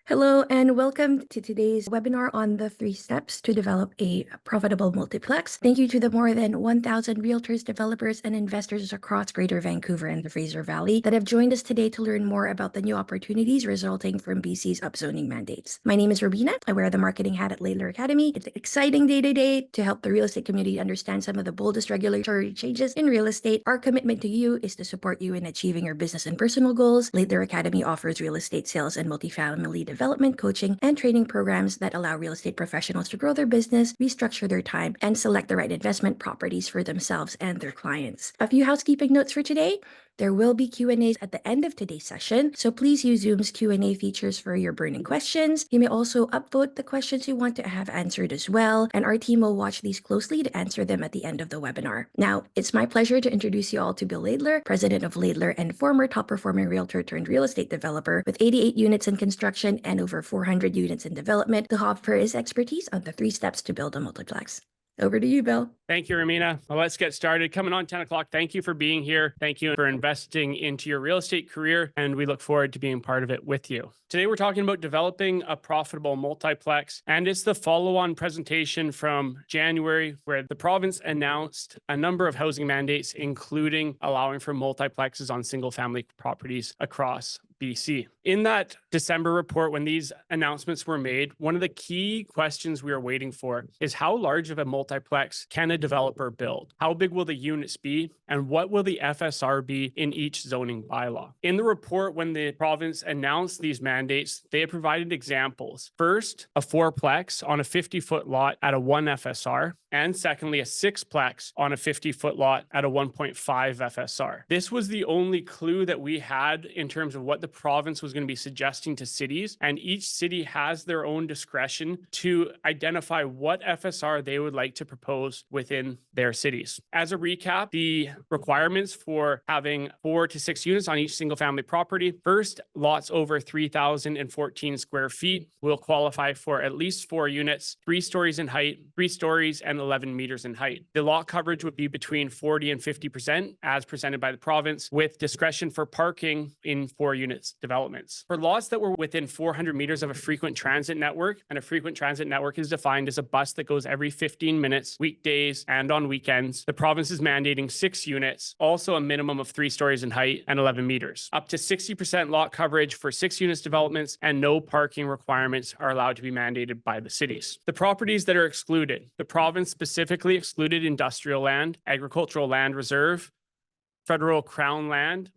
Hello and welcome to today's webinar on the 3 steps to develop a profitable multiplex. Thank you to the more than 1,000 realtors, developers, and investors across Greater Vancouver and the Fraser Valley that have joined us today to learn more about the new opportunities resulting from BC's upzoning mandates. My name is Robina. I wear the marketing hat at Laidler Academy. It's an exciting day today to help the real estate community understand some of the boldest regulatory changes in real estate. Our commitment to you is to support you in achieving your business and personal goals. Laidler Academy offers real estate sales and multifamily development, coaching, and training programs that allow real estate professionals to grow their business, restructure their time, and select the right investment properties for themselves and their clients. A few housekeeping notes for today. There will be Q&As at the end of today's session, so please use Zoom's Q&A features for your burning questions. You may also upvote the questions you want to have answered as well, and our team will watch these closely to answer them at the end of the webinar. Now, it's my pleasure to introduce you all to Bill Laidler, president of Laidler and former top-performing realtor turned real estate developer with 88 units in construction and over 400 units in development, to offer his expertise on the 3 steps to build a multiplex. Over to you, Bill. Thank you, Romina. Well, let's get started. Coming on 10 o'clock. Thank you for being here. Thank you for investing into your real estate career, and we look forward to being part of it with you. Today, we're talking about developing a profitable multiplex, and it's the follow-on presentation from January, where the province announced a number of housing mandates, including allowing for multiplexes on single-family properties across BC. In that December report, when these announcements were made, one of the key questions we are waiting for is how large of a multiplex can a developer build? How big will the units be? And what will the FSR be in each zoning bylaw? In the report, when the province announced these mandates, they have provided examples. First, a 4-plex on a 50-foot lot at a 1 FSR. And secondly, a 6-plex on a 50-foot lot at a 1.5 FSR. This was the only clue that we had in terms of what the province was going to be suggesting to cities, and each city has their own discretion to identify what FSR they would like to propose within their cities. As a recap, the requirements for having 4 to 6 units on each single family property. First, lots over 3,014 square feet will qualify for at least 4 units, 3 stories in height, 3 stories and 11 meters in height. The lot coverage would be between 40 and 50% as presented by the province, with discretion for parking in 4 units developments. For lots that were within 400 meters of a frequent transit network, and a frequent transit network is defined as a bus that goes every 15 minutes, weekdays and on weekends, the province is mandating 6 units, also a minimum of 3 stories in height and 11 meters. Up to 60% lot coverage for 6 units developments, and no parking requirements are allowed to be mandated by the cities. The properties that are excluded: the province specifically excluded industrial land, agricultural land reserve, federal crown land,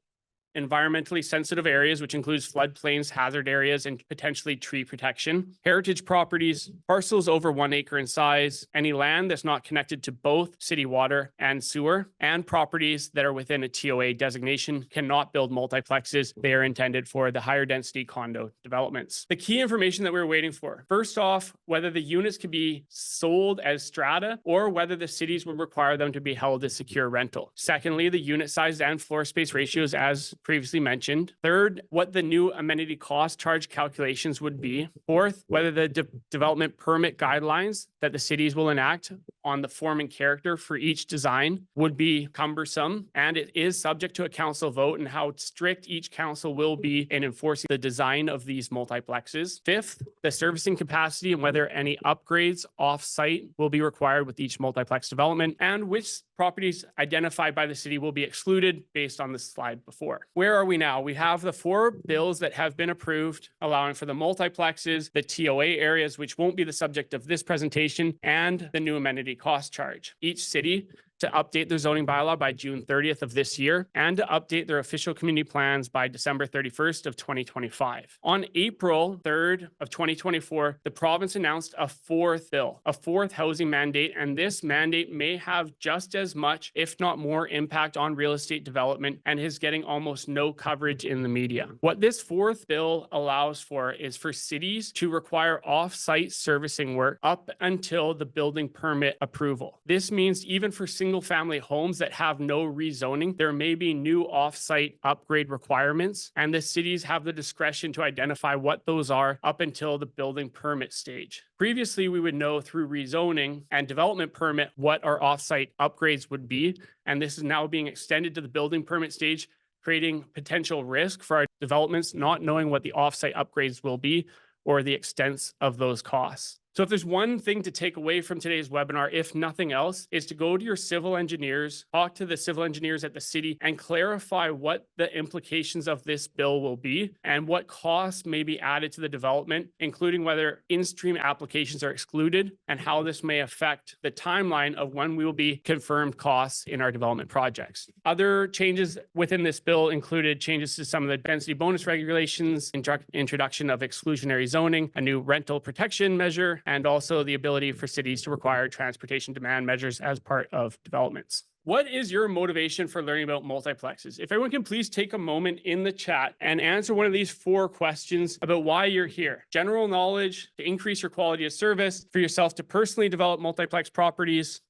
environmentally sensitive areas, which includes floodplains, hazard areas, and potentially tree protection, heritage properties, parcels over 1 acre in size, any land that's not connected to both city water and sewer, and properties that are within a TOA designation cannot build multiplexes. They are intended for the higher density condo developments. The key information that we're waiting for: first off, whether the units can be sold as strata or whether the cities would require them to be held as secure rental. Secondly, the unit size and floor space ratios as previously mentioned. Third, what the new amenity cost charge calculations would be. Fourth, whether the development permit guidelines that the cities will enact on the form and character for each design would be cumbersome, and it is subject to a council vote, and how strict each council will be in enforcing the design of these multiplexes. Fifth, the servicing capacity and whether any upgrades off-site will be required with each multiplex development, and which properties identified by the city will be excluded based on the slide before. Where are we now? We have the 4 bills that have been approved, allowing for the multiplexes, the TOA areas, which won't be the subject of this presentation, and the new amenity cost charge. Each city to update their zoning bylaw by June 30th of this year, and to update their official community plans by December 31st of 2025. On April 3rd of 2024, the province announced a 4th bill, a 4th housing mandate, and this mandate may have just as much, if not more, impact on real estate development, and is getting almost no coverage in the media. What this 4th bill allows for is for cities to require off-site servicing work up until the building permit approval. This means even for single-family homes that have no rezoning, there may be new off-site upgrade requirements, and the cities have the discretion to identify what those are up until the building permit stage. Previously, we would know through rezoning and development permit what our off-site upgrades would be, and this is now being extended to the building permit stage, creating potential risk for our developments not knowing what the off-site upgrades will be or the extent of those costs. So if there's one thing to take away from today's webinar, if nothing else, is to go to your civil engineers, talk to the civil engineers at the city, and clarify what the implications of this bill will be and what costs may be added to the development, including whether in-stream applications are excluded and how this may affect the timeline of when we will be confirmed costs in our development projects. Other changes within this bill included changes to some of the density bonus regulations, introduction of exclusionary zoning, a new rental protection measure, and also the ability for cities to require transportation demand measures as part of developments. What is your motivation for learning about multiplexes? If everyone can please take a moment in the chat and answer one of these 4 questions about why you're here. General knowledge, to increase your quality of service, for yourself to personally develop multiplex properties,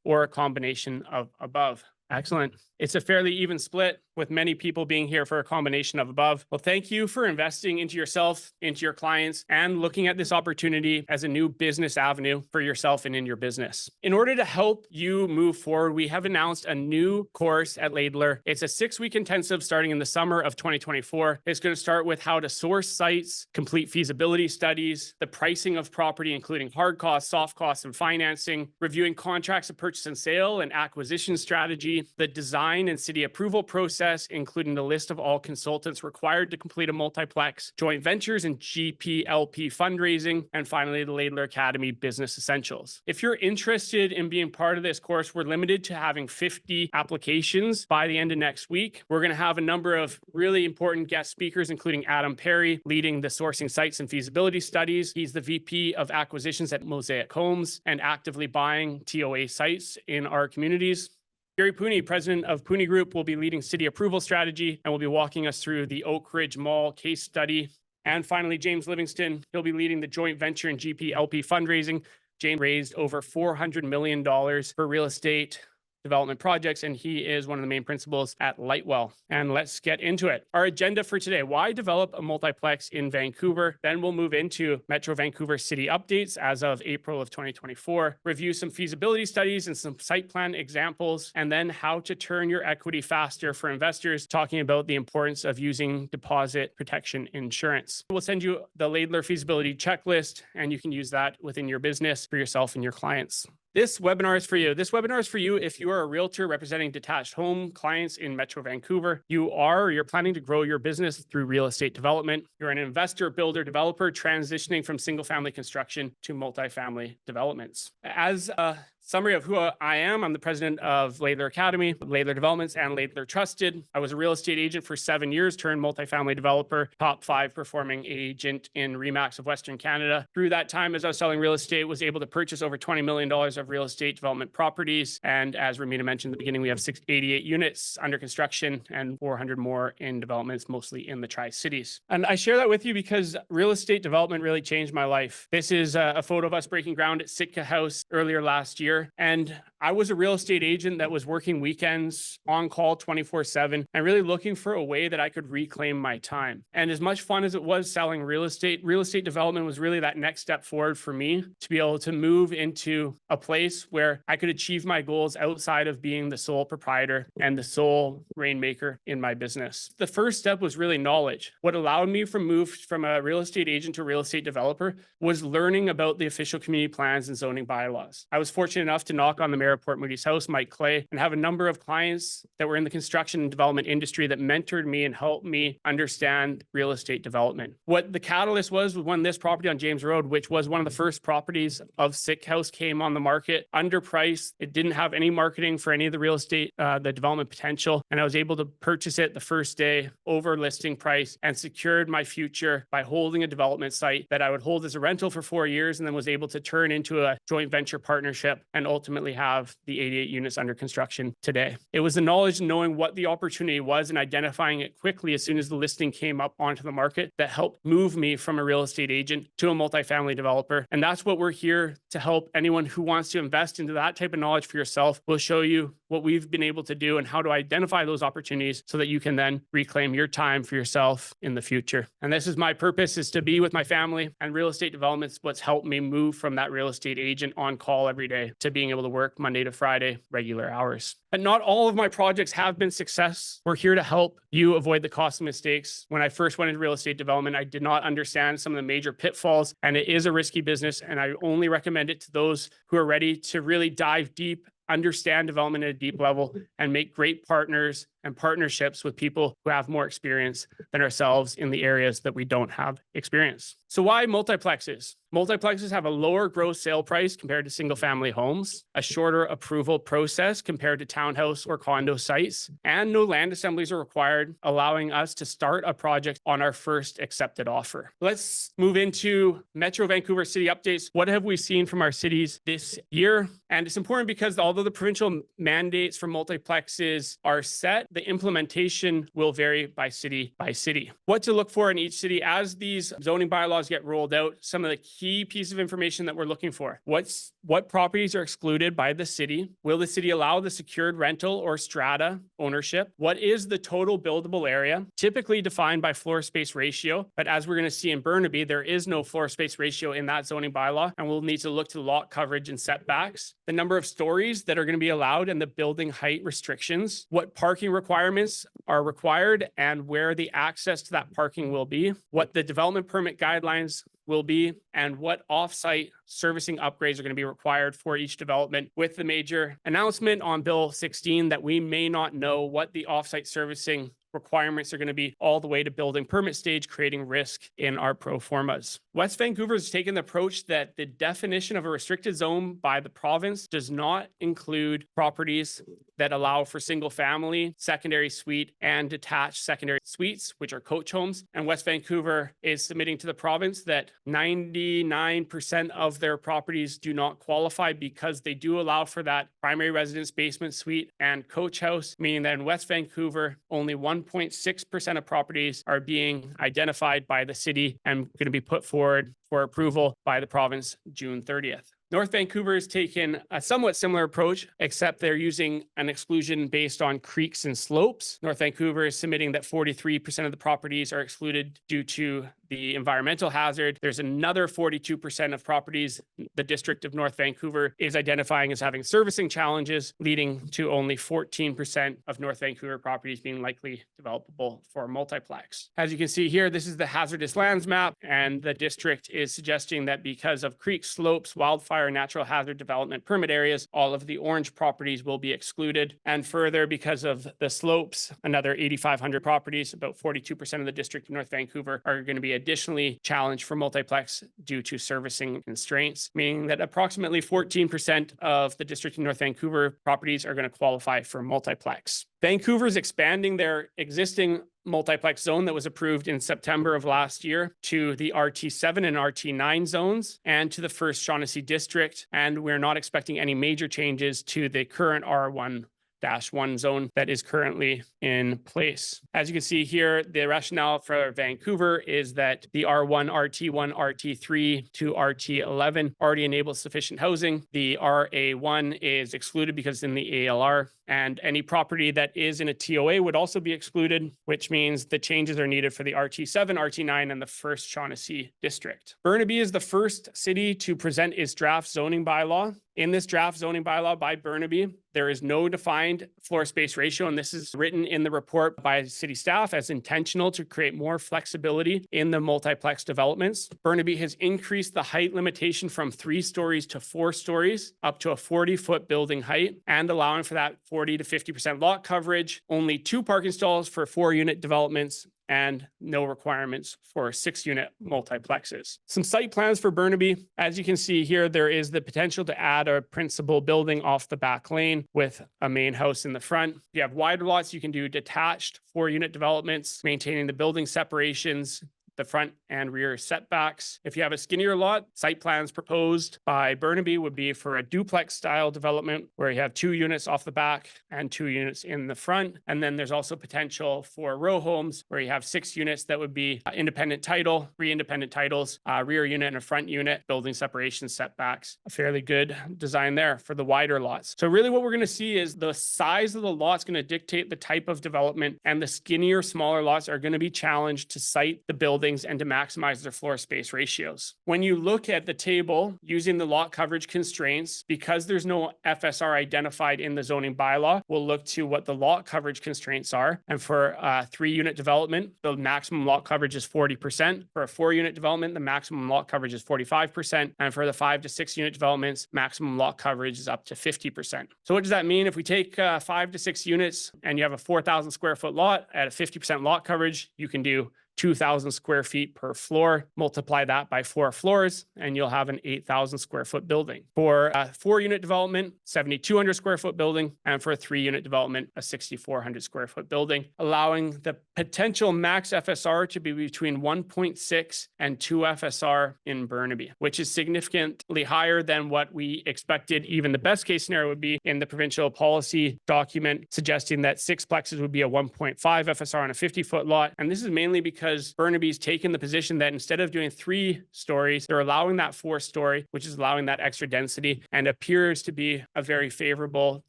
or a combination of above. Excellent. It's a fairly even split, with many people being here for a combination of above. Well, thank you for investing into yourself, into your clients, and looking at this opportunity as a new business avenue for yourself and in your business. In order to help you move forward, we have announced a new course at Laidler. It's a 6-week intensive starting in the summer of 2024. It's going to start with how to source sites, complete feasibility studies, the pricing of property, including hard costs, soft costs, and financing, reviewing contracts of purchase and sale and acquisition strategy, the design and city approval process, including the list of all consultants required to complete a multiplex, joint ventures and GP/LP fundraising, and finally, the Laidler Academy Business Essentials. If you're interested in being part of this course, we're limited to having 50 applications by the end of next week. We're going to have a number of really important guest speakers, including Adam Perry, leading the sourcing sites and feasibility studies. He's the VP of acquisitions at Mosaic Homes and actively buying TOA sites in our communities. Gary Pooney, president of Pooney Group, will be leading city approval strategy and will be walking us through the Oak Ridge Mall case study. And finally, James Livingston, he'll be leading the joint venture and GP/LP fundraising. James raised over $400 million for real estate development projects, and he is one of the main principals at Lightwell. And let's get into it. Our agenda for today: why develop a multiplex in Vancouver? Then we'll move into Metro Vancouver city updates as of April of 2024, review some feasibility studies and some site plan examples, and then how to turn your equity faster for investors, talking about the importance of using deposit protection insurance. We'll send you the Laidler feasibility checklist, and you can use that within your business for yourself and your clients. This webinar is for you. This webinar is for you if you are a realtor representing detached home clients in Metro Vancouver. You're planning to grow your business through real estate development. You're an investor, builder, developer transitioning from single-family construction to multifamily developments. As a summary of who I am: I'm the president of Laidler Academy, Laidler Developments, and Laidler Trusted. I was a real estate agent for 7 years, turned multifamily developer, top 5 performing agent in RE/MAX of Western Canada. Through that time, as I was selling real estate, was able to purchase over $20 million of real estate development properties. And as Ramina mentioned at the beginning, we have 688 units under construction and 400 more in developments, mostly in the Tri-Cities. And I share that with you because real estate development really changed my life. This is a photo of us breaking ground at Sitka House earlier last year. And I was a real estate agent that was working weekends, on call 24/7, and really looking for a way that I could reclaim my time. And as much fun as it was selling real estate development was really that next step forward for me to be able to move into a place where I could achieve my goals outside of being the sole proprietor and the sole rainmaker in my business. The first step was really knowledge. What allowed me to move from a real estate agent to a real estate developer was learning about the official community plans and zoning bylaws. I was fortunate enough to knock on the mayor of Port Moody's house, Mike Clay, and have a number of clients that were in the construction and development industry that mentored me and helped me understand real estate development. What the catalyst was when this property on James Road, which was one of the first properties of Sick House, came on the market, underpriced. It didn't have any marketing for any of the real estate, the development potential, and I was able to purchase it the first day over listing price and secured my future by holding a development site that I would hold as a rental for 4 years, and then was able to turn into a joint venture partnership and ultimately have the 88 units under construction today. It was the knowledge, knowing what the opportunity was and identifying it quickly as soon as the listing came up onto the market, that helped move me from a real estate agent to a multifamily developer. And that's what we're here to help anyone who wants to invest into that type of knowledge for yourself. We'll show you what we've been able to do and how to identify those opportunities so that you can then reclaim your time for yourself in the future. And this is my purpose, is to be with my family, and real estate development's what's helped me move from that real estate agent on call every day to being able to work Monday to Friday, regular hours. But not all of my projects have been success. We're here to help you avoid the costly mistakes. When I first went into real estate development, I did not understand some of the major pitfalls, and it is a risky business. And I only recommend it to those who are ready to really dive deep, understand development at a deep level, and make great partners and partnerships with people who have more experience than ourselves in the areas that we don't have experience. So why multiplexes? Multiplexes have a lower gross sale price compared to single family homes, a shorter approval process compared to townhouse or condo sites, and no land assemblies are required, allowing us to start a project on our first accepted offer. Let's move into Metro Vancouver city updates. What have we seen from our cities this year? And it's important because although the provincial mandates for multiplexes are set, the implementation will vary by city by city. What to look for in each city as these zoning bylaws get rolled out, some of the key pieces of information that we're looking for. What properties are excluded by the city? Will the city allow the secured rental or strata ownership? What is the total buildable area? Typically defined by floor space ratio, but as we're going to see in Burnaby, there is no floor space ratio in that zoning bylaw, and we'll need to look to lot coverage and setbacks. The number of stories that are going to be allowed and the building height restrictions, what parking requirements are required and where the access to that parking will be, what the development permit guidelines will be, and what offsite servicing upgrades are going to be required for each development, with the major announcement on Bill 16 that we may not know what the offsite servicing requirements are going to be all the way to building permit stage, creating risk in our pro formas. West Vancouver has taken the approach that the definition of a restricted zone by the province does not include properties that allow for single family, secondary suite, and detached secondary suites, which are coach homes. And West Vancouver is submitting to the province that 99% of their properties do not qualify because they do allow for that primary residence, basement suite, and coach house, meaning that in West Vancouver, only 1.6% of properties are being identified by the city and going to be put forward for approval by the province June 30th. North Vancouver has taken a somewhat similar approach, except they're using an exclusion based on creeks and slopes. North Vancouver is submitting that 43% of the properties are excluded due to the environmental hazard. There's another 42% of properties the District of North Vancouver is identifying as having servicing challenges, leading to only 14% of North Vancouver properties being likely developable for multiplex. As you can see here, this is the hazardous lands map, and the district is suggesting that because of creeks, slopes, wildfire, natural hazard development permit areas, all of the orange properties will be excluded. And further, because of the slopes, another 8,500 properties, about 42% of the District of North Vancouver, are going to be additionally challenged for multiplex due to servicing constraints, meaning that approximately 14% of the District of North Vancouver properties are going to qualify for multiplex. Vancouver is expanding their existing multiplex zone that was approved in September of last year to the RT7 and RT9 zones and to the First Shaughnessy District. And we're not expecting any major changes to the current R1-1 zone that is currently in place. As you can see here, the rationale for Vancouver is that the R1, RT1, RT3 to RT11 already enables sufficient housing. The RA1 is excluded because in the ALR, and any property that is in a TOA would also be excluded, which means the changes are needed for the RT7, RT9, and the First Shaughnessy District. Burnaby is the first city to present its draft zoning bylaw. In this draft zoning bylaw by Burnaby, there is no defined floor space ratio, and this is written in the report by city staff as intentional to create more flexibility in the multiplex developments. Burnaby has increased the height limitation from 3 stories to 4 stories, up to a 40-foot building height, and allowing for that 40 to 50% lot coverage, only 2 parking stalls for 4-unit developments, and no requirements for 6-unit multiplexes. Some site plans for Burnaby. As you can see here, there is the potential to add a principal building off the back lane with a main house in the front. If you have wider lots, you can do detached 4-unit developments, maintaining the building separations, the front and rear setbacks. If you have a skinnier lot, site plans proposed by Burnaby would be for a duplex style development where you have 2 units off the back and 2 units in the front. And then there's also potential for row homes where you have 6 units that would be independent title, 3 independent titles, a rear unit and a front unit, building separation setbacks. A fairly good design there for the wider lots. So really what we're going to see is the size of the lot's going to dictate the type of development, and the skinnier, smaller lots are going to be challenged to site the building buildings and to maximize their floor space ratios. When you look at the table using the lot coverage constraints, because there's no FSR identified in the zoning bylaw, we'll look to what the lot coverage constraints are. And for a 3-unit development, the maximum lot coverage is 40%. For a 4-unit development, the maximum lot coverage is 45%. And for the 5 to 6 unit developments, maximum lot coverage is up to 50%. So what does that mean? If we take 5 to 6 units and you have a 4,000 square foot lot at a 50% lot coverage, you can do 2,000 square feet per floor, multiply that by 4 floors, and you'll have an 8,000 square foot building. For a 4-unit development, 7,200 square foot building, and for a 3-unit development, a 6,400 square foot building, allowing the potential max FSR to be between 1.6 and 2 FSR in Burnaby, which is significantly higher than what we expected. Even the best case scenario would be in the provincial policy document, suggesting that 6 plexes would be a 1.5 FSR on a 50-foot lot. And this is mainly because Burnaby's taken the position that instead of doing 3 stories, they're allowing that 4-story, which is allowing that extra density and appears to be a very favorable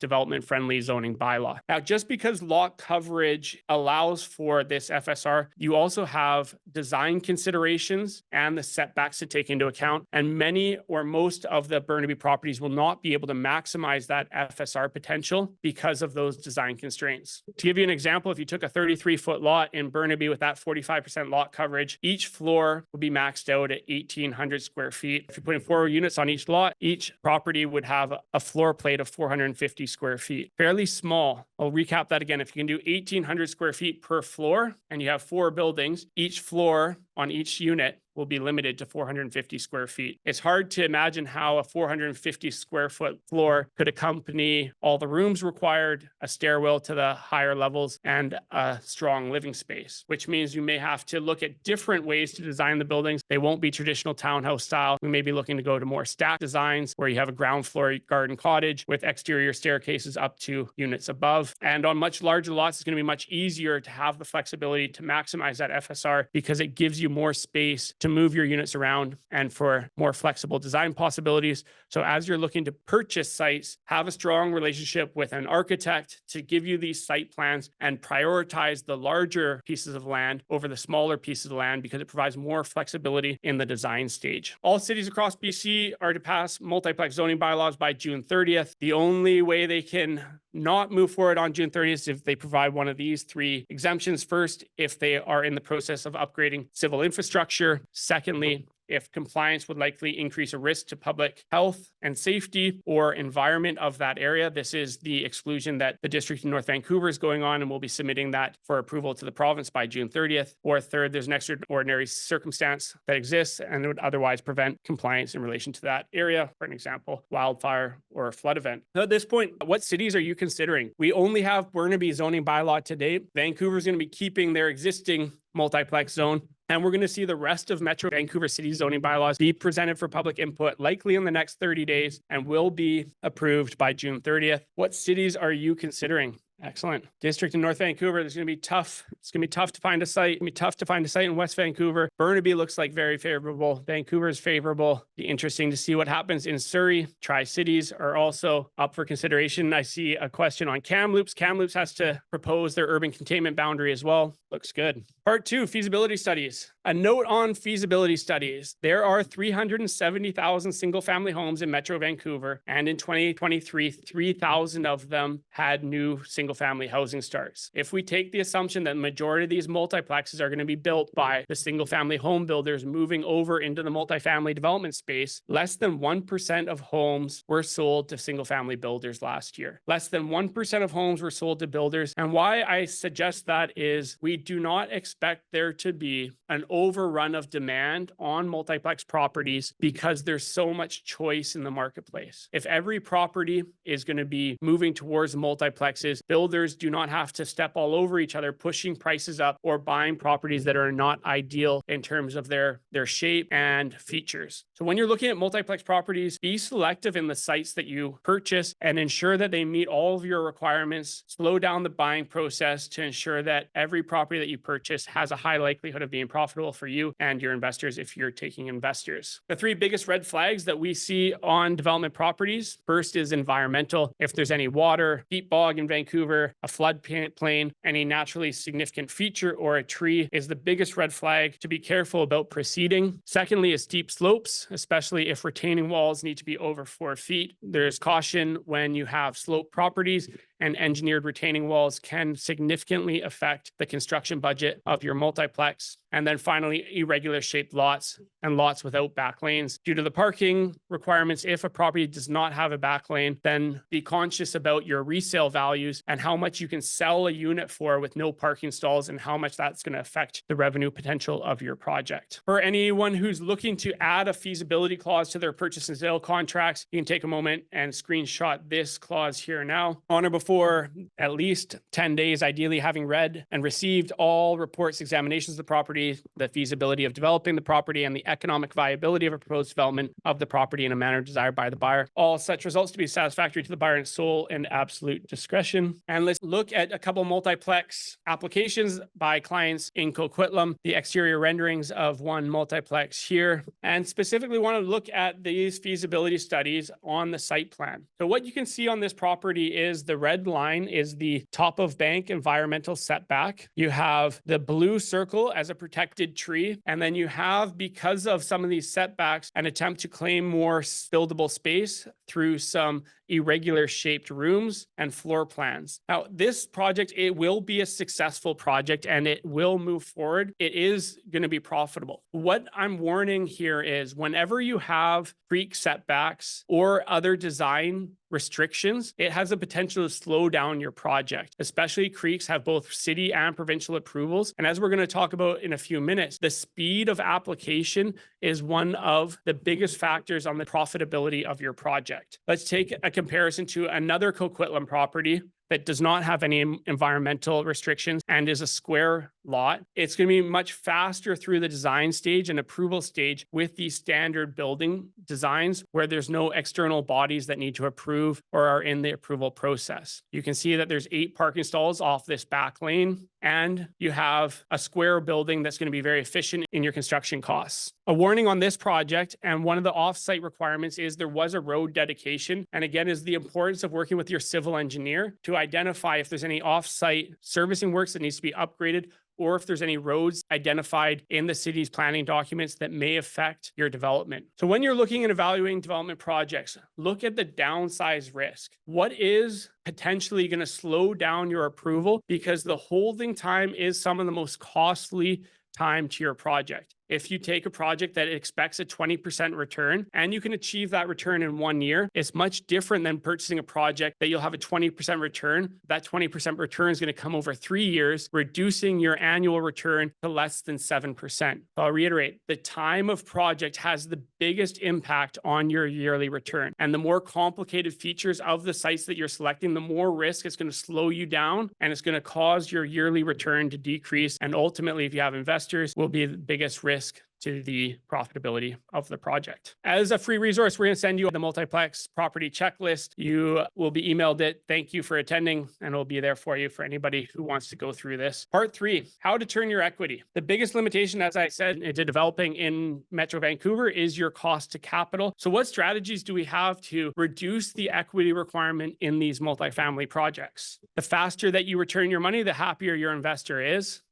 development-friendly zoning bylaw. Now, just because lot coverage allows for this FSR, you also have design considerations and the setbacks to take into account. And many or most of the Burnaby properties will not be able to maximize that FSR potential because of those design constraints. To give you an example, if you took a 33-foot lot in Burnaby with that 45% lot coverage, each floor would be maxed out at 1,800 square feet. If you're putting 4 units on each lot, each property would have a floor plate of 450 square feet. Fairly small. I'll recap that again. If you can do 1,800 square feet per floor and you have 4 buildings, each floor on each unit will be limited to 450 square feet. It's hard to imagine how a 450 square foot floor could accompany all the rooms required, a stairwell to the higher levels, and a strong living space, which means you may have to look at different ways to design the buildings. They won't be traditional townhouse style. We may be looking to go to more stacked designs where you have a ground floor garden cottage with exterior staircases up to units above. And on much larger lots, it's going to be much easier to have the flexibility to maximize that FSR because it gives you more space to move your units around and for more flexible design possibilities. So as you're looking to purchase sites, have a strong relationship with an architect to give you these site plans and prioritize the larger pieces of land over the smaller pieces of land because it provides more flexibility in the design stage. All cities across BC are to pass multiplex zoning bylaws by June 30th. The only way they can not move forward on June 30th is if they provide one of these 3 exemptions. First, if they are in the process of upgrading civil infrastructure. Secondly, if compliance would likely increase a risk to public health and safety or environment of that area. This is the exclusion that the district in North Vancouver is going on, and we'll be submitting that for approval to the province by June 30th. Or third, there's an extraordinary circumstance that exists and would otherwise prevent compliance in relation to that area. For an example, wildfire or a flood event. So at this point, what cities are you considering? We only have Burnaby zoning bylaw to date. Vancouver is going to be keeping their existing multiplex zone. And we're going to see the rest of Metro Vancouver City zoning bylaws be presented for public input, likely in the next 30 days, and will be approved by June 30th. What cities are you considering? Excellent. District in North Vancouver, there's going to be tough. It's going to be tough to find a site. It's going to be tough to find a site in West Vancouver. Burnaby looks like very favorable. Vancouver is favorable. Be interesting to see what happens in Surrey. Tri-Cities are also up for consideration. I see a question on Kamloops. Kamloops has to propose their urban containment boundary as well. Looks good. Part 2, feasibility studies. A note on feasibility studies. There are 370,000 single-family homes in Metro Vancouver, and in 2023, 3,000 of them had new single-family housing starts. If we take the assumption that the majority of these multiplexes are going to be built by the single-family home builders moving over into the multifamily development space, less than 1% of homes were sold to single-family builders last year. Less than 1% of homes were sold to builders. And why I suggest that is we do not expect there to be an overrun of demand on multiplex properties because there's so much choice in the marketplace. If every property is going to be moving towards multiplexes, builders do not have to step all over each other, pushing prices up or buying properties that are not ideal in terms of their shape and features. So when you're looking at multiplex properties, be selective in the sites that you purchase and ensure that they meet all of your requirements. Slow down the buying process to ensure that every property that you purchase has a high likelihood of being profitable profitable for you and your investors if you're taking investors. The three biggest red flags that we see on development properties: first is environmental. If there's any water, deep bog in Vancouver, a floodplain, any naturally significant feature or a tree is the biggest red flag to be careful about proceeding. Secondly is steep slopes, especially if retaining walls need to be over 4 feet. There's caution when you have slope properties, and engineered retaining walls can significantly affect the construction budget of your multiplex. And then finally, irregular shaped lots and lots without back lanes. Due to the parking requirements, if a property does not have a back lane, then be conscious about your resale values and how much you can sell a unit for with no parking stalls and how much that's going to affect the revenue potential of your project. For anyone who's looking to add a feasibility clause to their purchase and sale contracts, you can take a moment and screenshot this clause here now. On or before at least 10 days, ideally having read and received all reports, examinations of the property, the feasibility of developing the property, and the economic viability of a proposed development of the property in a manner desired by the buyer. All such results to be satisfactory to the buyer in sole and absolute discretion. And let's look at a couple multiplex applications by clients in Coquitlam, the exterior renderings of one multiplex here, and specifically want to look at these feasibility studies on the site plan. So what you can see on this property is the red line is the top of bank environmental setback. You have the blue circle as a protected tree. And then you have, because of some of these setbacks, an attempt to claim more buildable space through some irregular shaped rooms and floor plans. Now, this project, it will be a successful project and it will move forward. It is going to be profitable. What I'm warning here is whenever you have creek setbacks or other design restrictions, it has the potential to slow down your project. Especially creeks have both city and provincial approvals. And as we're going to talk about in a few minutes, the speed of application is one of the biggest factors on the profitability of your project. Let's take a comparison to another Coquitlam property that does not have any environmental restrictions and is a square lot. It's going to be much faster through the design stage and approval stage with these standard building designs where there's no external bodies that need to approve or are in the approval process. You can see that there's 8 parking stalls off this back lane, and you have a square building that's going to be very efficient in your construction costs. A warning on this project, and one of the off-site requirements is there was a road dedication, and again is the importance of working with your civil engineer to identify if there's any off-site servicing works that needs to be upgraded, or if there's any roads identified in the city's planning documents that may affect your development. So when you're looking and evaluating development projects, look at the downside risk. What is potentially going to slow down your approval? Because the holding time is some of the most costly time to your project. If you take a project that expects a 20% return and you can achieve that return in 1 year, it's much different than purchasing a project that you'll have a 20% return. That 20% return is going to come over 3 years, reducing your annual return to less than 7%. I'll reiterate, the time of project has the biggest impact on your yearly return. And the more complicated features of the sites that you're selecting, the more risk it's going to slow you down and it's going to cause your yearly return to decrease. And ultimately, if you have investors, will be the biggest risk to the profitability of the project. As a free resource, we're going to send you the multiplex property checklist. You will be emailed it. Thank you for attending, and it'll be there for you for anybody who wants to go through this. Part 3, how to turn your equity. The biggest limitation, as I said, to developing in Metro Vancouver is your cost to capital. So what strategies do we have to reduce the equity requirement in these multifamily projects? The faster that you return your money, the happier your investor is.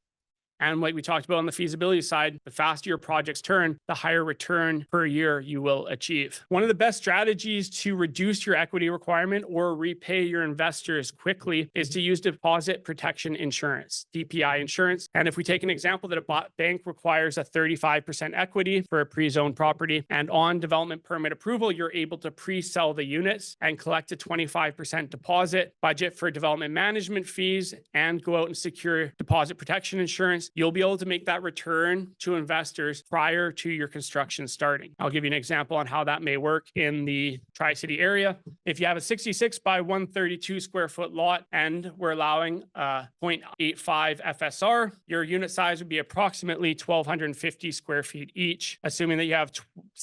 And like we talked about on the feasibility side, the faster your projects turn, the higher return per year you will achieve. One of the best strategies to reduce your equity requirement or repay your investors quickly is to use deposit protection insurance, DPI insurance. And if we take an example that a bank requires a 35% equity for a pre-zoned property, and on development permit approval, you're able to pre-sell the units and collect a 25% deposit, budget for development management fees, and go out and secure deposit protection insurance, you'll be able to make that return to investors prior to your construction starting. I'll give you an example on how that may work in the Tri-City area. If you have a 66 by 132 square foot lot and we're allowing 0.85 FSR, your unit size would be approximately 1,250 square feet each, assuming that you have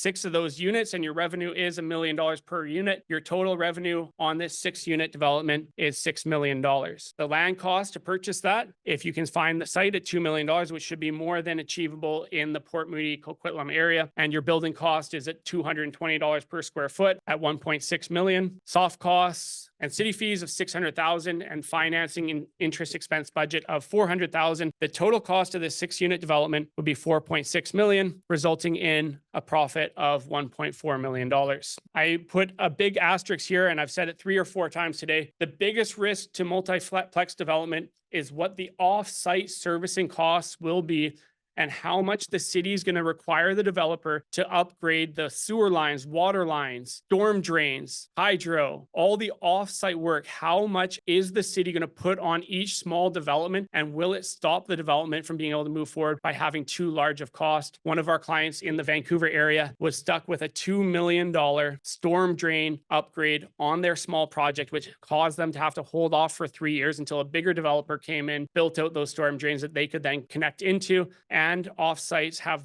6 of those units and your revenue is $1 million per unit, your total revenue on this 6-unit development is $6 million. The land cost to purchase that, if you can find the site at $2 million, which should be more than achievable in the Port Moody Coquitlam area, and your building cost is at $220 per square foot at $1.6 million. Soft costs and city fees of $600,000 and financing and interest expense budget of $400,000. The total cost of this 6-unit development would be $4.6 million, resulting in a profit of $1.4 million. I put a big asterisk here, and I've said it 3 or 4 times today. The biggest risk to multiplex development is what the off-site servicing costs will be and how much the city is going to require the developer to upgrade the sewer lines, water lines, storm drains, hydro, all the off-site work. How much is the city going to put on each small development, and will it stop the development from being able to move forward by having too large of cost? One of our clients in the Vancouver area was stuck with a $2 million storm drain upgrade on their small project, which caused them to have to hold off for 3 years until a bigger developer came in, built out those storm drains that they could then connect into. And offsites have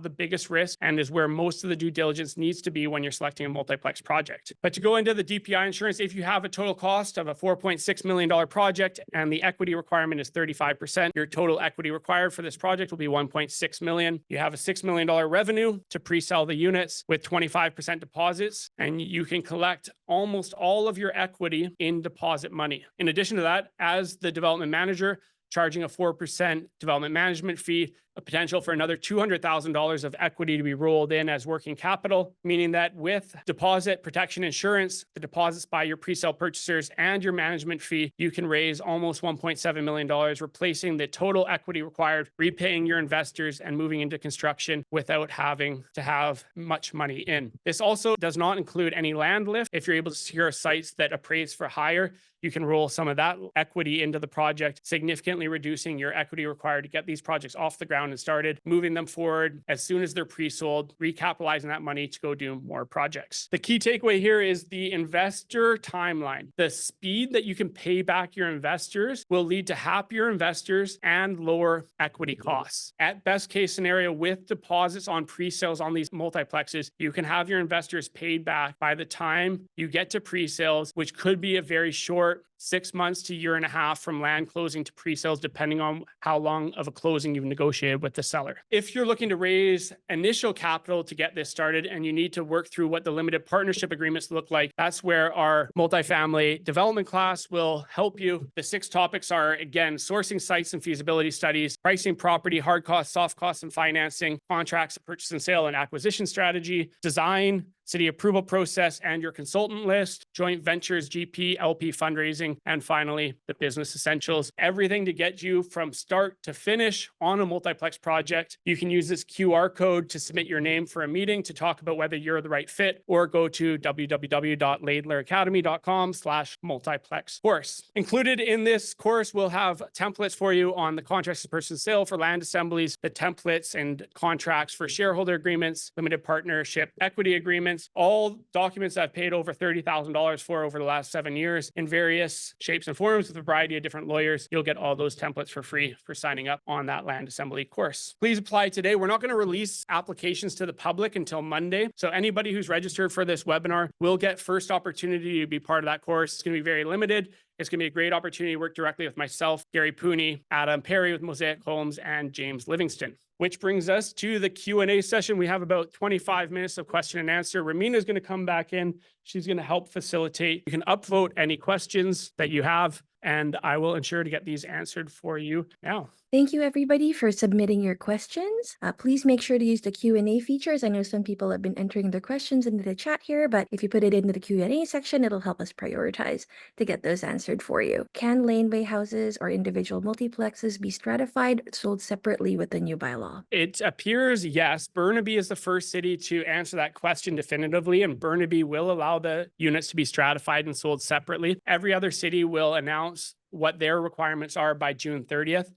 the biggest risk and is where most of the due diligence needs to be when you're selecting a multiplex project. But to go into the DPI insurance, if you have a total cost of a $4.6 million project and the equity requirement is 35%, your total equity required for this project will be $1.6 million. You have a $6 million revenue to pre-sell the units with 25% deposits, and you can collect almost all of your equity in deposit money. In addition to that, as the development manager, charging a 4% development management fee, a potential for another $200,000 of equity to be rolled in as working capital, meaning that with deposit protection insurance, the deposits by your pre-sale purchasers, and your management fee, you can raise almost $1.7 million, replacing the total equity required, repaying your investors, and moving into construction without having to have much money in. This also does not include any land lift. If you're able to secure sites that appraise for higher, you can roll some of that equity into the project, significantly reducing your equity required to get these projects off the ground and started, moving them forward as soon as they're pre-sold, recapitalizing that money to go do more projects. The key takeaway here is the investor timeline. The speed that you can pay back your investors will lead to happier investors and lower equity costs. At best case scenario, with deposits on pre-sales on these multiplexes, you can have your investors paid back by the time you get to pre-sales, which could be a very short 6 months to 1.5 years from land closing to pre-sales, depending on how long of a closing you've negotiated with the seller. If you're looking to raise initial capital to get this started and you need to work through what the limited partnership agreements look like, that's where our multifamily development class will help you. The 6 topics are, again, sourcing sites and feasibility studies, pricing property, hard costs, soft costs and financing, contracts, purchase and sale and acquisition strategy, design, city approval process, and your consultant list, joint ventures, GP, LP fundraising, and finally, the business essentials. Everything to get you from start to finish on a multiplex project. You can use this QR code to submit your name for a meeting to talk about whether you're the right fit, or go to www.laidleracademy.com/multiplex course. Included in this course, we'll have templates for you on the contracts to person sale for land assemblies, the templates and contracts for shareholder agreements, limited partnership equity agreements, all documents I've paid over $30,000 for over the last 7 years in various shapes and forms with a variety of different lawyers. You'll get all those templates for free for signing up on that land assembly course. Please apply today. We're not going to release applications to the public until Monday. So anybody who's registered for this webinar will get first opportunity to be part of that course. It's going to be very limited. It's going to be a great opportunity to work directly with myself, Gary Pooney, Adam Perry with Mosaic Homes, and James Livingston. Which brings us to the Q&A session. We have about 25 minutes of question and answer. Ramina is going to come back in. She's going to help facilitate. You can upvote any questions that you have, and I will ensure to get these answered for you now. Thank you, everybody, for submitting your questions. Please make sure to use the Q&A features. I know some people have been entering their questions into the chat here, but if you put it into the Q&A section, it'll help us prioritize to get those answered for you. Can laneway houses or individual multiplexes be stratified, sold separately with the new bylaw? It appears, yes. Burnaby is the first city to answer that question definitively, and Burnaby will allow the units to be stratified and sold separately. Every other city will announce what their requirements are by June 30th.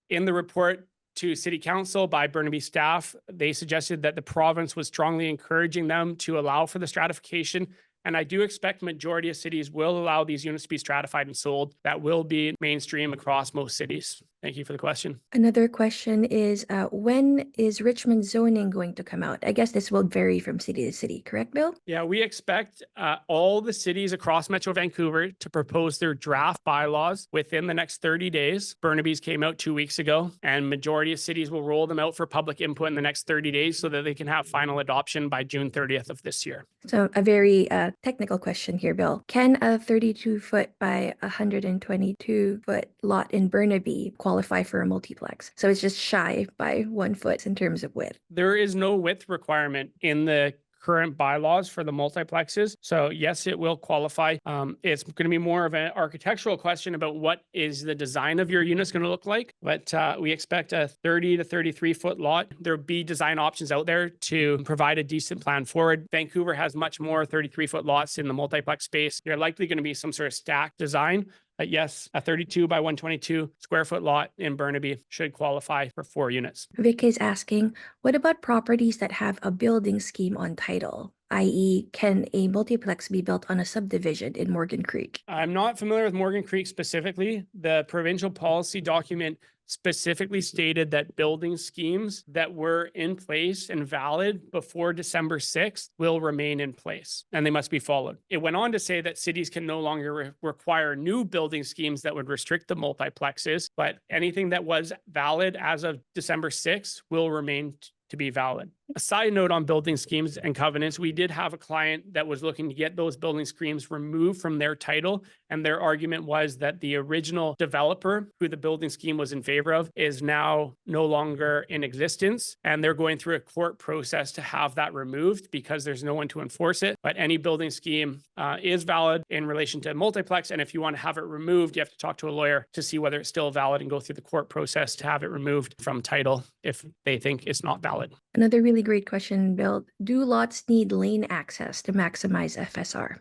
In the report to City Council by Burnaby staff, they suggested that the province was strongly encouraging them to allow for the stratification. And I do expect the majority of cities will allow these units to be stratified and sold. That will be mainstream across most cities. Thank you for the question. Another question is, when is Richmond zoning going to come out? I guess this will vary from city to city, correct, Bill? Yeah, we expect all the cities across Metro Vancouver to propose their draft bylaws within the next 30 days. Burnaby's came out 2 weeks ago, and majority of cities will roll them out for public input in the next 30 days so that they can have final adoption by June 30th of this year. So a very technical question here, Bill. Can a 32-foot by 122-foot lot in Burnaby qualify for a multiplex? So it's just shy by 1 foot in terms of width. There is no width requirement in the current bylaws for the multiplexes. So yes, it will qualify. It's going to be more of an architectural question about what is the design of your units going to look like. But we expect a 30 to 33 foot lot. There'll be design options out there to provide a decent plan forward. Vancouver has much more 33-foot lots in the multiplex space. You're likely going to be some sort of stacked design. But yes, a 32 by 122 square foot lot in Burnaby should qualify for 4 units. Vic is asking, what about properties that have a building scheme on title? I.e., can a multiplex be built on a subdivision in Morgan Creek? I'm not familiar with Morgan Creek specifically. The provincial policy document specifically stated that building schemes that were in place and valid before December 6th will remain in place and they must be followed. It went on to say that cities can no longer require new building schemes that would restrict the multiplexes, but anything that was valid as of December 6th will remain to be valid. A side note on building schemes and covenants, we did have a client that was looking to get those building schemes removed from their title. And their argument was that the original developer who the building scheme was in favor of is now no longer in existence. And they're going through a court process to have that removed because there's no one to enforce it. But any building scheme is valid in relation to multiplex. And if you want to have it removed, you have to talk to a lawyer to see whether it's still valid and go through the court process to have it removed from title if they think it's not valid. Another really great question, Bill. Do lots need lane access to maximize FSR?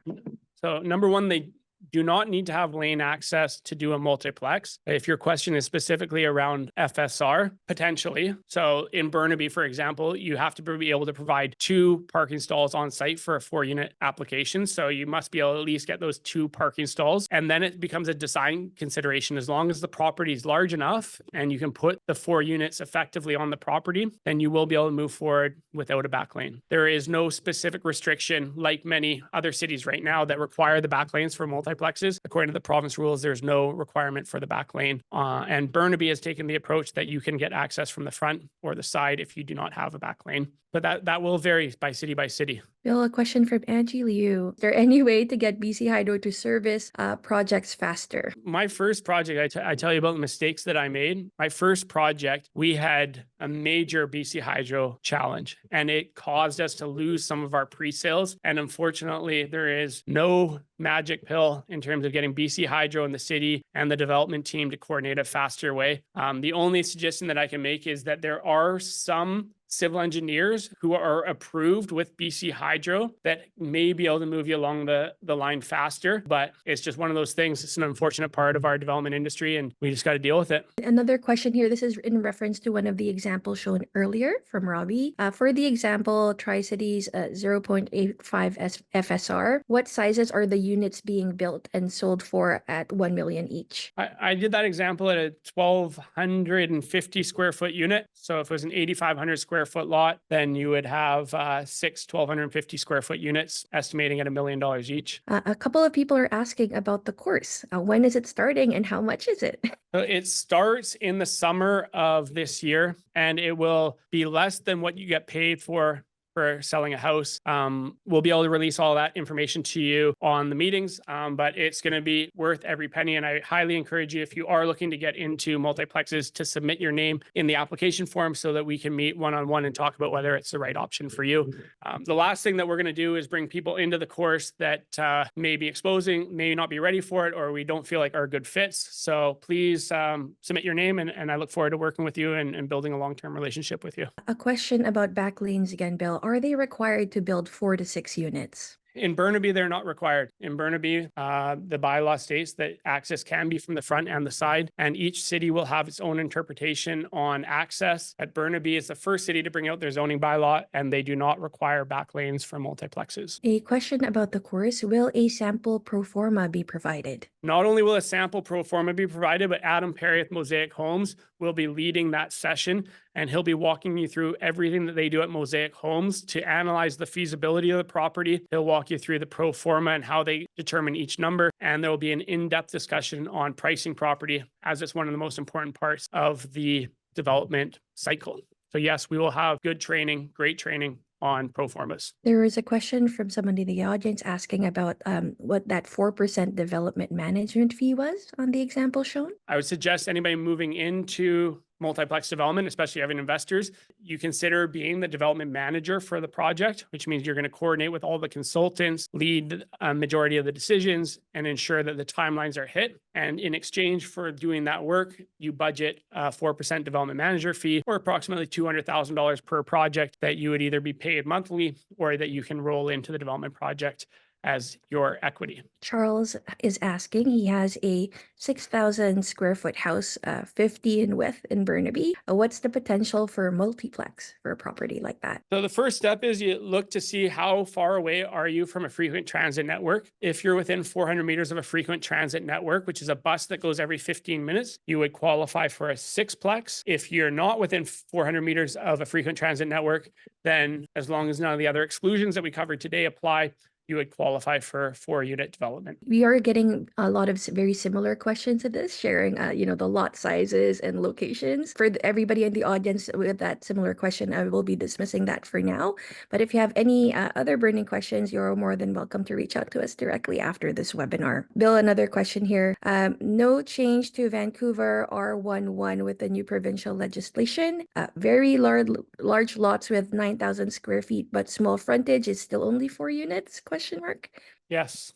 So number one, they do not need to have lane access to do a multiplex. If your question is specifically around FSR, potentially. So in Burnaby, for example, you have to be able to provide 2 parking stalls on site for a 4-unit application. So you must be able to at least get those 2 parking stalls. And then it becomes a design consideration. As long as the property is large enough and you can put the 4 units effectively on the property, then you will be able to move forward without a back lane. There is no specific restriction like many other cities right now that require the back lanes for multiplexes. According to the province rules, there's no requirement for the back lane. And Burnaby has taken the approach that you can get access from the front or the side if you do not have a back lane. But that will vary by city by city. Bill, a question from Angie Liu. Is there any way to get BC Hydro to service projects faster? My first project, I tell you about the mistakes that I made. My first project, we had a major BC Hydro challenge, and it caused us to lose some of our pre-sales. And unfortunately, there is no magic pill in terms of getting BC Hydro and the city and the development team to coordinate a faster way. The only suggestion that I can make is that there are some civil engineers who are approved with BC Hydro that may be able to move you along the line faster, but it's just one of those things. It's an unfortunate part of our development industry and we just got to deal with it. Another question here. This is in reference to one of the examples shown earlier from Robbie. For the example, Tri-Cities 0.85 FSR, what sizes are the units being built and sold for at 1 million each? I did that example at a 1,250 square foot unit. So if it was an 8,500 square foot lot, then you would have 6 1,250 square foot units, estimating at $1 million each. A couple of people are asking about the course. When is it starting and how much is it? So it starts in the summer of this year, and it will be less than what you get paid for selling a house. We'll be able to release all that information to you on the meetings, but it's going to be worth every penny. And I highly encourage you, if you are looking to get into multiplexes, to submit your name in the application form so that we can meet one-on-one and talk about whether it's the right option for you. The last thing that we're going to do is bring people into the course that may be exposing, may not be ready for it, or we don't feel like are good fits. So please submit your name, and I look forward to working with you and building a long-term relationship with you. A question about back lanes again, Bill. Are they required to build 4 to 6 units? In Burnaby, they're not required. In Burnaby, the bylaw states that access can be from the front and the side, and each city will have its own interpretation on access. At Burnaby, it's the first city to bring out their zoning bylaw, and they do not require back lanes for multiplexes. A question about the course: will a sample pro forma be provided? Not only will a sample pro forma be provided, but Adam Perry at Mosaic Homes will be leading that session, and he'll be walking you through everything that they do at Mosaic Homes to analyze the feasibility of the property. He'll walk you through the pro forma and how they determine each number, and there will be an in-depth discussion on pricing property, as it's one of the most important parts of the development cycle. So yes, we will have good training, great training on pro formas. There was a question from someone in the audience asking about what that 4% development management fee was on the example shown. I would suggest anybody moving into multiplex development, especially having investors, you consider being the development manager for the project, which means you're going to coordinate with all the consultants, lead a majority of the decisions, and ensure that the timelines are hit. And in exchange for doing that work, you budget a 4% development manager fee, or approximately $200,000 per project that you would either be paid monthly or that you can roll into the development project as your equity. Charles is asking, he has a 6,000 square foot house, 50 in width in Burnaby. What's the potential for multiplex for a property like that? So the first step is you look to see how far away are you from a frequent transit network. If you're within 400 meters of a frequent transit network, which is a bus that goes every 15 minutes, you would qualify for a sixplex. If you're not within 400 meters of a frequent transit network, then as long as none of the other exclusions that we covered today apply, you would qualify for 4-unit development. We are getting a lot of very similar questions to this, sharing, the lot sizes and locations. For everybody in the audience with that similar question, I will be dismissing that for now. But if you have any other burning questions, you're more than welcome to reach out to us directly after this webinar. Bill, another question here. No change to Vancouver R11 with the new provincial legislation. Very large lots with 9,000 square feet, but small frontage is still only 4 units? Question mark. Yes.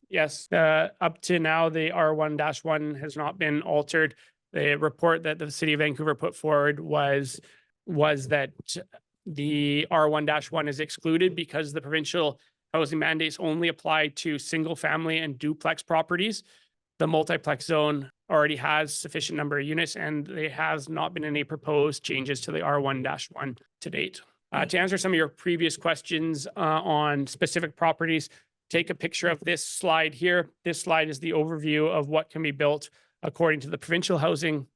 Up to now, the R1-1 has not been altered. The report that the city of Vancouver put forward was that the R1-1 is excluded because the provincial housing mandates only apply to single family and duplex properties. The multiplex zone already has sufficient number of units, and there has not been any proposed changes to the R1-1 to date. To answer some of your previous questions on specific properties, take a picture of this slide here. This slide is the overview of what can be built according to the provincial housing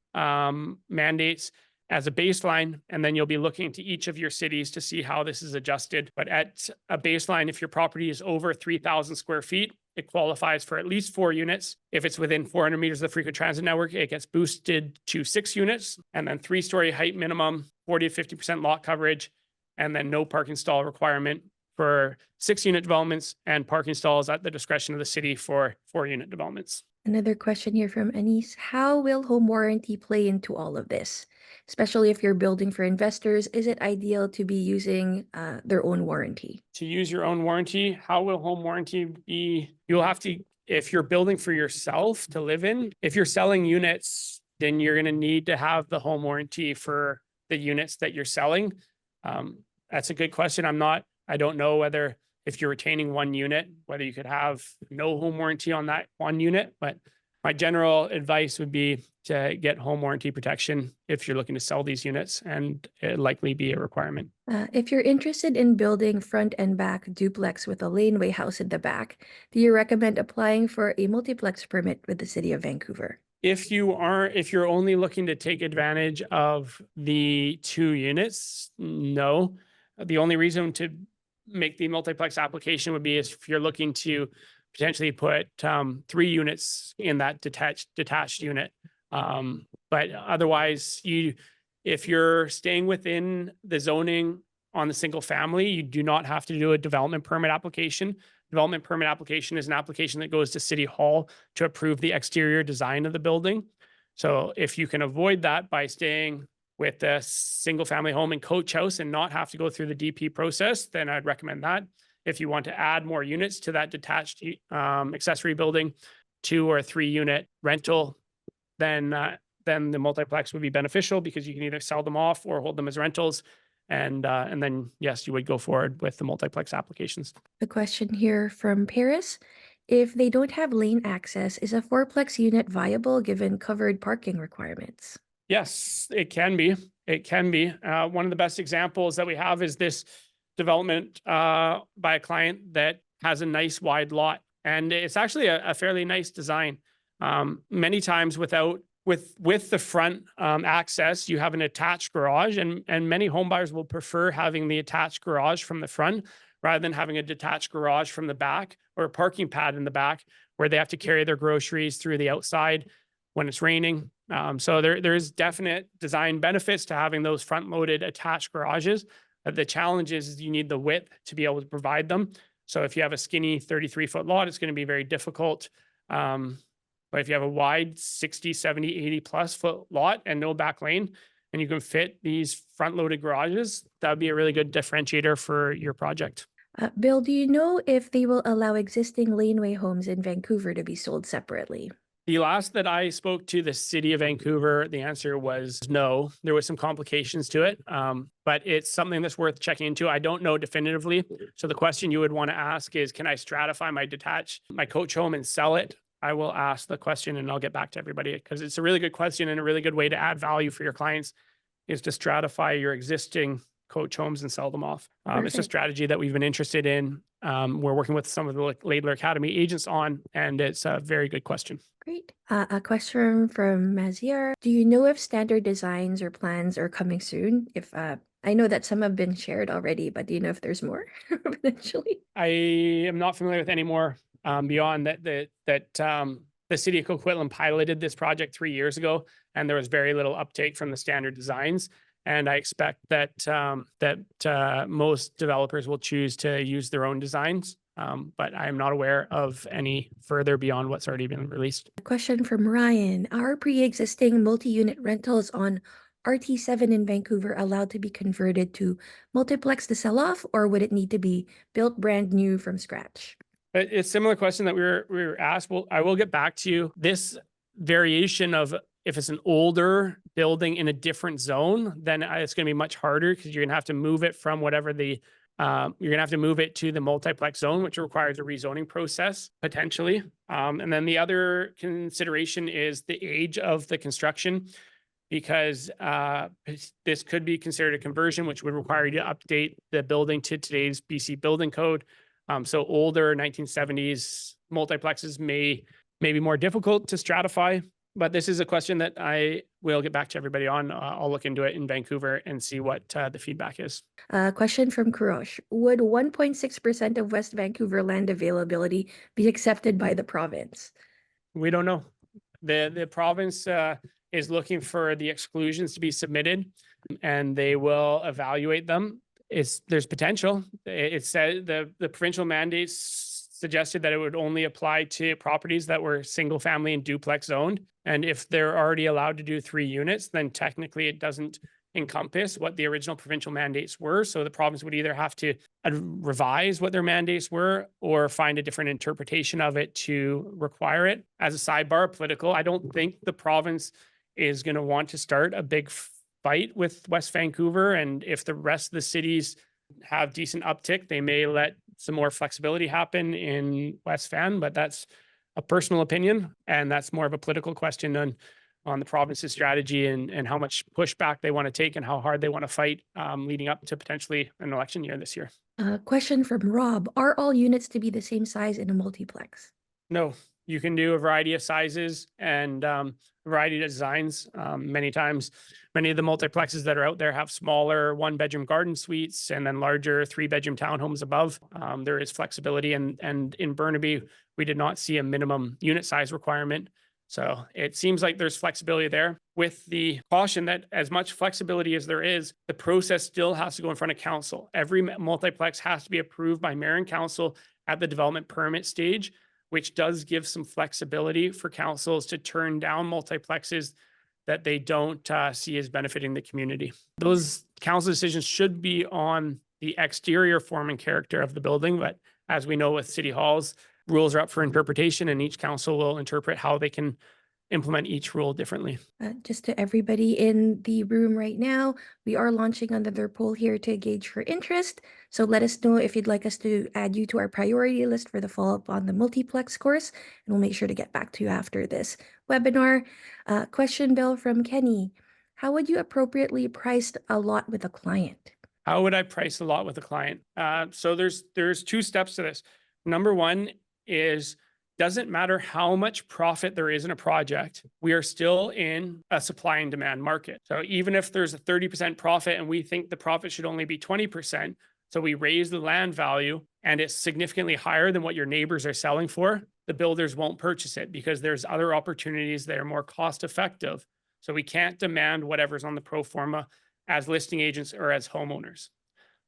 mandates as a baseline, and then you'll be looking to each of your cities to see how this is adjusted. But at a baseline, if your property is over 3,000 square feet, it qualifies for at least 4 units. If it's within 400 meters of the frequent transit network, it gets boosted to 6 units, and then 3-story height minimum, 40 to 50% lot coverage, and then no parking stall requirement for 6-unit developments, and parking stalls at the discretion of the city for 4-unit developments. Another question here from Anise. How will home warranty play into all of this? Especially if you're building for investors, is it ideal to be using their own warranty? To use your own warranty, how will home warranty be? You'll have to, if you're building for yourself to live in, if you're selling units, then you're going to need to have the home warranty for the units that you're selling. That's a good question. I don't know whether if you're retaining 1 unit, whether you could have no home warranty on that 1 unit, but my general advice would be to get home warranty protection if you're looking to sell these units, and it'd likely be a requirement. If you're interested in building front and back duplex with a laneway house in the back, do you recommend applying for a multiplex permit with the City of Vancouver? If you're only looking to take advantage of the 2 units, no. The only reason to make the multiplex application would be if you're looking to potentially put 3 units in that detached unit. But otherwise, if you're staying within the zoning on the single family, you do not have to do a development permit application. Development permit application is an application that goes to City Hall to approve the exterior design of the building. So if you can avoid that by staying with a single family home and coach house and not have to go through the DP process, then I'd recommend that. If you want to add more units to that detached accessory building, 2 or 3 unit rental, then the multiplex would be beneficial because you can either sell them off or hold them as rentals. And then, yes, you would go forward with the multiplex applications. A question here from Paris. If they don't have lane access, is a fourplex unit viable given covered parking requirements? Yes, it can be. It can be. One of the best examples that we have is this development by a client that has a nice wide lot, and it's actually a fairly nice design. Many times with the front access, you have an attached garage, and many home buyers will prefer having the attached garage from the front rather than having a detached garage from the back or a parking pad in the back where they have to carry their groceries through the outside when it's raining. So there's definite design benefits to having those front-loaded attached garages. The challenge is you need the width to be able to provide them. So if you have a skinny 33-foot lot, it's going to be very difficult. But if you have a wide 60, 70, 80 plus foot lot and no back lane, and you can fit these front-loaded garages, that would be a really good differentiator for your project. Bill, do you know if they will allow existing laneway homes in Vancouver to be sold separately? The last that I spoke to the city of Vancouver, the answer was no. There was some complications to it, but it's something that's worth checking into. I don't know definitively. So the question you would want to ask is, can I stratify my coach home and sell it? I will ask the question and I'll get back to everybody because it's a really good question and a really good way to add value for your clients is to stratify your existing coach homes and sell them off. It's a Perfect. strategy that we've been interested in. We're working with some of the Laidler Academy agents on, and it's a very good question. Great. A question from Maziar. Do you know if standard designs or plans are coming soon? If I know that some have been shared already, but do you know if there's more potentially? I am not familiar with any more beyond that. The city of Coquitlam piloted this project 3 years ago, and there was very little uptake from the standard designs. And I expect that most developers will choose to use their own designs. But I am not aware of any further beyond what's already been released. A question from Ryan. Are pre-existing multi-unit rentals on RT7 in Vancouver allowed to be converted to multiplex to sell off, or would it need to be built brand new from scratch? It's a similar question that we were asked. Well, I will get back to you. This variation of if it's an older building in a different zone, then it's going to be much harder because you're going to have to move it from whatever you're going to have to move it to the multiplex zone, which requires a rezoning process potentially. And then the other consideration is the age of the construction, because this could be considered a conversion, which would require you to update the building to today's BC building code. So older 1970s multiplexes may be more difficult to stratify. But this is a question that I will get back to everybody on. I'll look into it in Vancouver and see what the feedback is. Question from Kurosh. Would 1.6% of West Vancouver land availability be accepted by the province? We don't know. The province is looking for the exclusions to be submitted, and they will evaluate them. There's potential. It said the provincial mandates suggested that it would only apply to properties that were single family and duplex zoned. And if they're already allowed to do 3 units, then technically it doesn't encompass what the original provincial mandates were. So the province would either have to revise what their mandates were or find a different interpretation of it to require it. As a sidebar, political, I don't think the province is going to want to start a big fight with West Vancouver. And if the rest of the cities have decent uptick, they may let some more flexibility happen in West Van, but that's a personal opinion. And that's more of a political question on the province's strategy and how much pushback they want to take and how hard they want to fight leading up to potentially an election year this year. Question from Rob. Are all units to be the same size in a multiplex? No, you can do a variety of sizes and a variety of designs. Many times, many of the multiplexes that are out there have smaller 1-bedroom garden suites and then larger 3-bedroom townhomes above. There is flexibility, and in Burnaby, we did not see a minimum unit size requirement. So it seems like there's flexibility there, with the caution that as much flexibility as there is, the process still has to go in front of council. Every multiplex has to be approved by mayor and council at the development permit stage, which does give some flexibility for councils to turn down multiplexes that they don't see as benefiting the community. Those council decisions should be on the exterior form and character of the building, but as we know with city halls, rules are up for interpretation, and each council will interpret how they can implement each rule differently. Just to everybody in the room right now, we are launching another poll here to gauge for interest. So let us know if you'd like us to add you to our priority list for the follow-up on the Multiplex course, and we'll make sure to get back to you after this webinar. Question, Bill, from Kenny. How would you appropriately price a lot with a client? How would I price a lot with a client? So there's two steps to this. Number one is, doesn't matter how much profit there is in a project, we are still in a supply and demand market. So even if there's a 30% profit and we think the profit should only be 20%, so we raise the land value and it's significantly higher than what your neighbors are selling for, the builders won't purchase it because there's other opportunities that are more cost effective. So we can't demand whatever's on the pro forma as listing agents or as homeowners.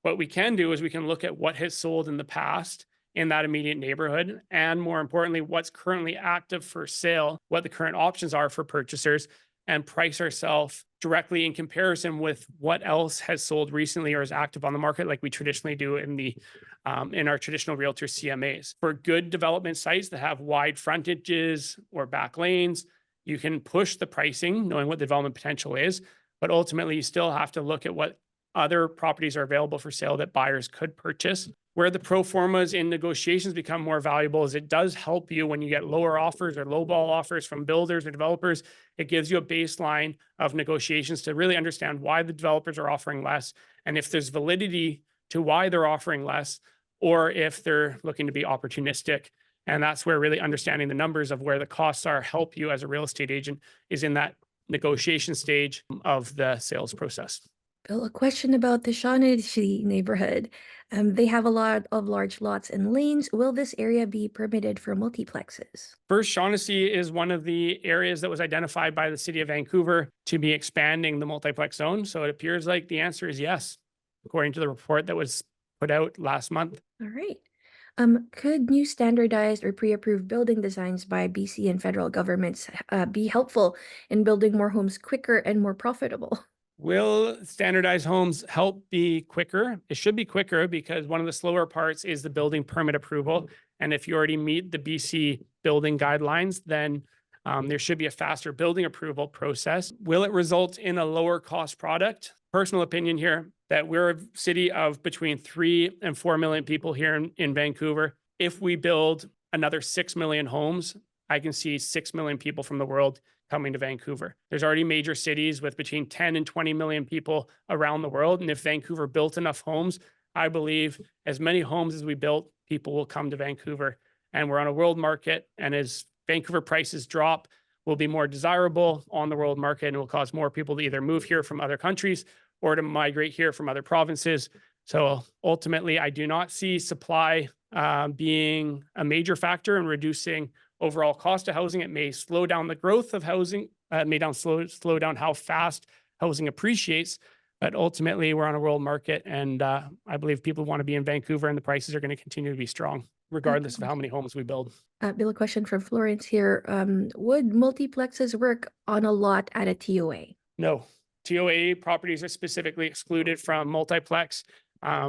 What we can do is we can look at what has sold in the past in that immediate neighborhood, and more importantly, what's currently active for sale, what the current options are for purchasers, and price ourselves directly in comparison with what else has sold recently or is active on the market, like we traditionally do in our traditional realtor CMAs. For good development sites that have wide frontages or back lanes, you can push the pricing, knowing what the development potential is, but ultimately you still have to look at what other properties are available for sale that buyers could purchase. Where the pro formas in negotiations become more valuable is it does help you when you get lower offers or lowball offers from builders or developers. It gives you a baseline of negotiations to really understand why the developers are offering less, and if there's validity to why they're offering less, or if they're looking to be opportunistic. And that's where really understanding the numbers of where the costs are help you as a real estate agent is in that negotiation stage of the sales process. Bill, a question about the Shaughnessy neighborhood. They have a lot of large lots and lanes. Will this area be permitted for multiplexes? First, Shaughnessy is one of the areas that was identified by the city of Vancouver to be expanding the multiplex zone. So it appears like the answer is yes, according to the report that was put out last month. All right. Could new standardized or pre-approved building designs by BC and federal governments be helpful in building more homes quicker and more profitable? Will standardized homes help be quicker? It should be quicker because one of the slower parts is the building permit approval. And if you already meet the BC building guidelines, then there should be a faster building approval process. Will it result in a lower cost product? Personal opinion here, that we're a city of between 3 and 4 million people here in Vancouver. If we build another 6 million homes, I can see 6 million people from the world coming to Vancouver. There's already major cities with between 10 and 20 million people around the world. And if Vancouver built enough homes, I believe as many homes as we built, people will come to Vancouver. And we're on a world market. And as Vancouver prices drop, will be more desirable on the world market, and will cause more people to either move here from other countries or to migrate here from other provinces. So ultimately, I do not see supply being a major factor in reducing overall cost of housing. It may slow down the growth of housing, slow down how fast housing appreciates, but ultimately we're on a world market, and I believe people want to be in Vancouver, and the prices are going to continue to be strong, regardless of how many homes we build. Bill, a question from Florence here. Would multiplexes work on a lot at a TOA? No. TOA properties are specifically excluded from multiplex,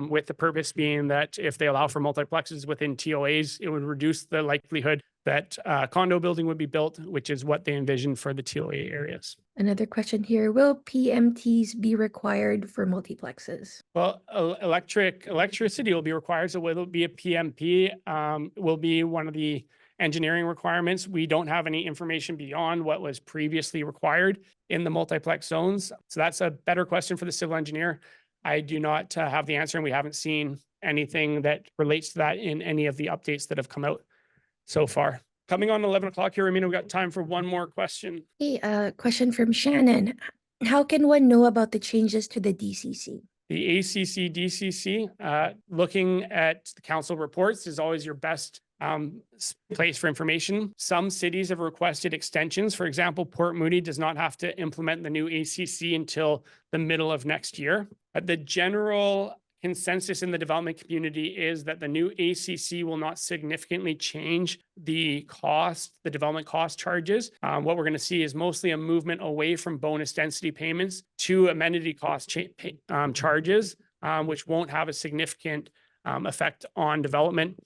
with the purpose being that if they allow for multiplexes within TOAs, it would reduce the likelihood that condo building would be built, which is what they envision for the TOA areas. Another question here. Will PMTs be required for multiplexes? Well, electricity will be required. So whether it be a PMP, will be one of the engineering requirements. We don't have any information beyond what was previously required in the multiplex zones. So that's a better question for the civil engineer. I do not have the answer, and we haven't seen anything that relates to that in any of the updates that have come out so far. Coming on 11 o'clock here, Amina, we got time for one more question. Hey, question from Shannon. How can one know about the changes to the DCC? The ACC, DCC, looking at the council reports is always your best place for information. Some cities have requested extensions. For example, Port Moody does not have to implement the new ACC until the middle of next year. The general consensus in the development community is that the new ACC will not significantly change the development cost charges. What we're going to see is mostly a movement away from bonus density payments to amenity cost charges, which won't have a significant effect on development.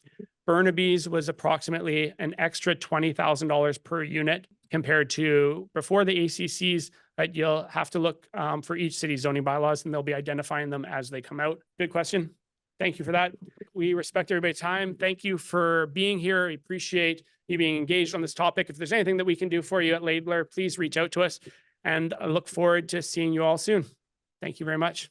Burnaby's was approximately an extra $20,000 per unit compared to before the ACCs. But you'll have to look for each city's zoning bylaws, and they'll be identifying them as they come out. Good question. Thank you for that. We respect everybody's time. Thank you for being here. We appreciate you being engaged on this topic. If there's anything that we can do for you at Laidler, please reach out to us, and I look forward to seeing you all soon. Thank you very much.